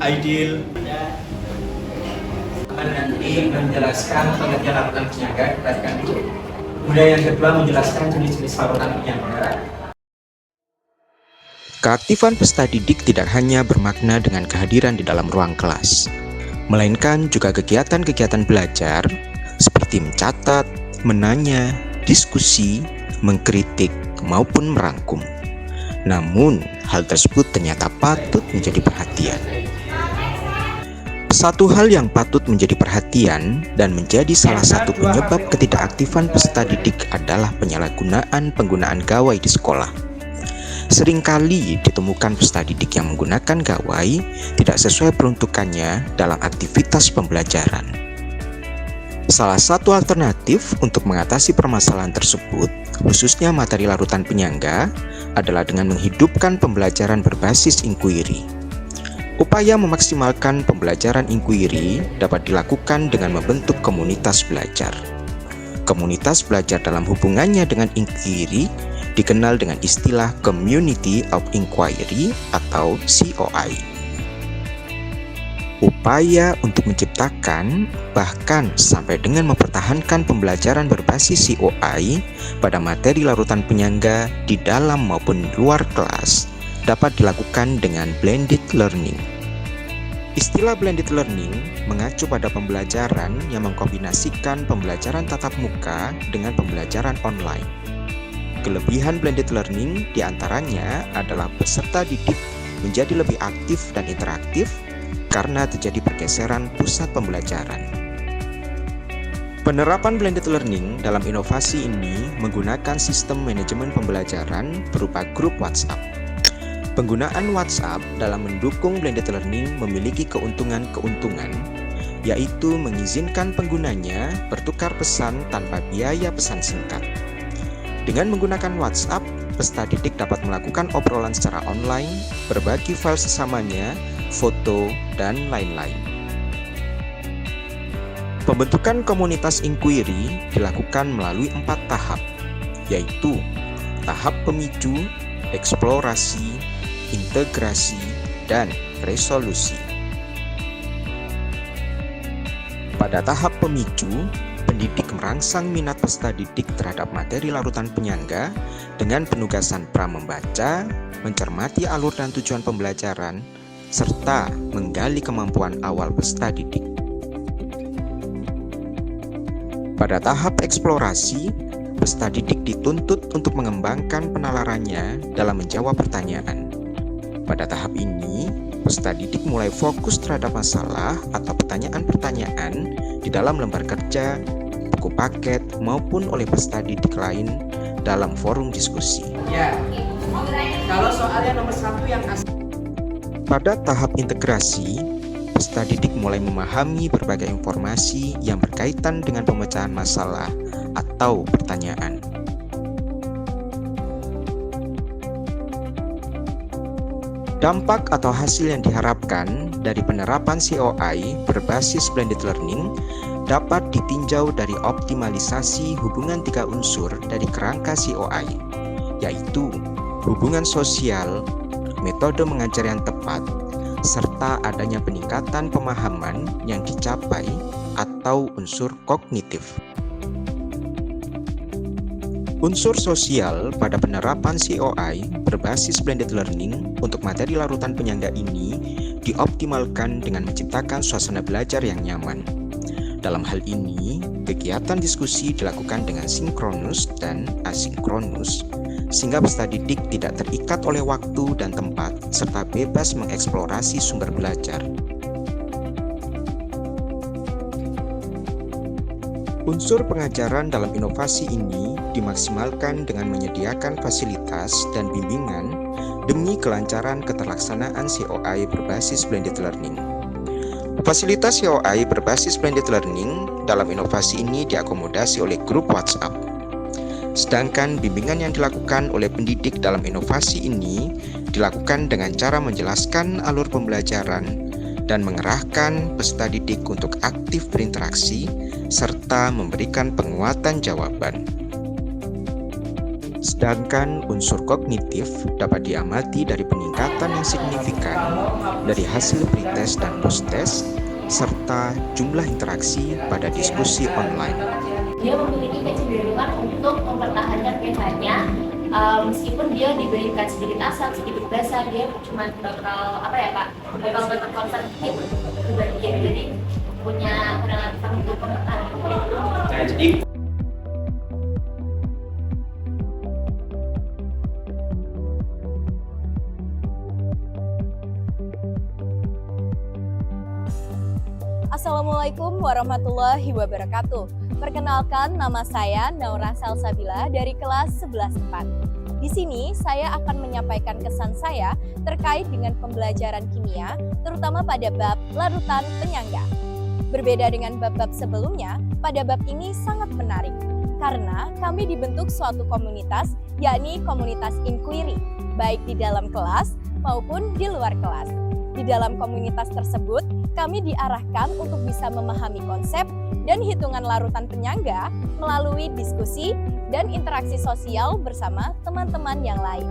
Aidil. Nanti menjelaskan pengertian larutan penyangga kepada kami. Kemudian yang kedua menjelaskan jenis-jenis larutan penyangga. Keaktifan peserta didik tidak hanya bermakna dengan kehadiran di dalam ruang kelas, melainkan juga kegiatan-kegiatan belajar seperti mencatat, menanya, diskusi, mengkritik, maupun merangkum. Namun, hal tersebut ternyata patut menjadi perhatian. Satu hal yang patut menjadi perhatian dan menjadi salah satu penyebab ketidakaktifan peserta didik adalah penyalahgunaan penggunaan gawai di sekolah. Seringkali ditemukan peserta didik yang menggunakan gawai tidak sesuai peruntukannya dalam aktivitas pembelajaran. Salah satu alternatif untuk mengatasi permasalahan tersebut, khususnya materi larutan penyangga, adalah dengan menghidupkan pembelajaran berbasis inquiry. Upaya memaksimalkan pembelajaran inquiry dapat dilakukan dengan membentuk komunitas belajar. Komunitas belajar dalam hubungannya dengan inquiry dikenal dengan istilah Community of Inquiry atau COI. Upaya untuk menciptakan, bahkan sampai dengan mempertahankan pembelajaran berbasis COI pada materi larutan penyangga di dalam maupun luar kelas dapat dilakukan dengan blended learning. Istilah blended learning mengacu pada pembelajaran yang mengkombinasikan pembelajaran tatap muka dengan pembelajaran online. Kelebihan blended learning diantaranya adalah peserta didik menjadi lebih aktif dan interaktif karena terjadi pergeseran pusat pembelajaran. Penerapan blended learning dalam inovasi ini menggunakan sistem manajemen pembelajaran berupa grup WhatsApp. Penggunaan WhatsApp dalam mendukung blended learning memiliki keuntungan-keuntungan, yaitu mengizinkan penggunanya bertukar pesan tanpa biaya pesan singkat. Dengan menggunakan WhatsApp, peserta didik dapat melakukan obrolan secara online, berbagi file sesamanya, foto, dan lain-lain. Pembentukan komunitas inquiry dilakukan melalui 4 tahap, yaitu tahap pemicu, eksplorasi, integrasi, dan resolusi. Pada tahap pemicu, pendidik merangsang minat peserta didik terhadap materi larutan penyangga dengan penugasan pramembaca, mencermati alur dan tujuan pembelajaran, serta menggali kemampuan awal peserta didik. Pada tahap eksplorasi, peserta didik dituntut untuk mengembangkan penalarannya dalam menjawab pertanyaan. Pada tahap ini, peserta didik mulai fokus terhadap masalah atau pertanyaan-pertanyaan di dalam lembar kerja, buku paket, maupun oleh peserta didik lain dalam forum diskusi. Ya, kalau soalnya nomor 1 yang Pada tahap integrasi, peserta didik mulai memahami berbagai informasi yang berkaitan dengan pemecahan masalah atau pertanyaan. Dampak atau hasil yang diharapkan dari penerapan COI berbasis blended learning dapat ditinjau dari optimalisasi hubungan 3 unsur dari kerangka COI, yaitu hubungan sosial, metode mengajar yang tepat, serta adanya peningkatan pemahaman yang dicapai atau unsur kognitif. Unsur sosial pada penerapan COI berbasis blended learning untuk materi larutan penyangga ini dioptimalkan dengan menciptakan suasana belajar yang nyaman. Dalam hal ini, kegiatan diskusi dilakukan dengan sinkronus dan asinkronus, sehingga peserta didik tidak terikat oleh waktu dan tempat, serta bebas mengeksplorasi sumber belajar. Unsur pengajaran dalam inovasi ini dimaksimalkan dengan menyediakan fasilitas dan bimbingan demi kelancaran keterlaksanaan COI berbasis blended learning. Fasilitas COI berbasis blended learning dalam inovasi ini diakomodasi oleh grup WhatsApp. Sedangkan bimbingan yang dilakukan oleh pendidik dalam inovasi ini dilakukan dengan cara menjelaskan alur pembelajaran dan mengerahkan peserta didik untuk aktif berinteraksi serta memberikan penguatan jawaban. Sedangkan unsur kognitif dapat diamati dari peningkatan yang signifikan dari hasil pretest dan post-test, serta jumlah interaksi pada diskusi online. Dia memiliki kecenderungan untuk mempertahankan pH-nya, meskipun dia diberikan sedikit asam, sedikit basa, dia cuma bakal bakal konservatif. Jadi punya relatif untuk mempertahankan. Nah, jadi Assalamualaikum warahmatullahi wabarakatuh. Perkenalkan, nama saya Naura Salsabila dari kelas 11-4. Di sini saya akan menyampaikan kesan saya terkait dengan pembelajaran kimia, terutama pada bab larutan penyangga. Berbeda dengan bab-bab sebelumnya, pada bab ini sangat menarik karena kami dibentuk suatu komunitas, yakni komunitas inquiry, baik di dalam kelas maupun di luar kelas. Di dalam komunitas tersebut, kami diarahkan untuk bisa memahami konsep dan hitungan larutan penyangga melalui diskusi dan interaksi sosial bersama teman-teman yang lain.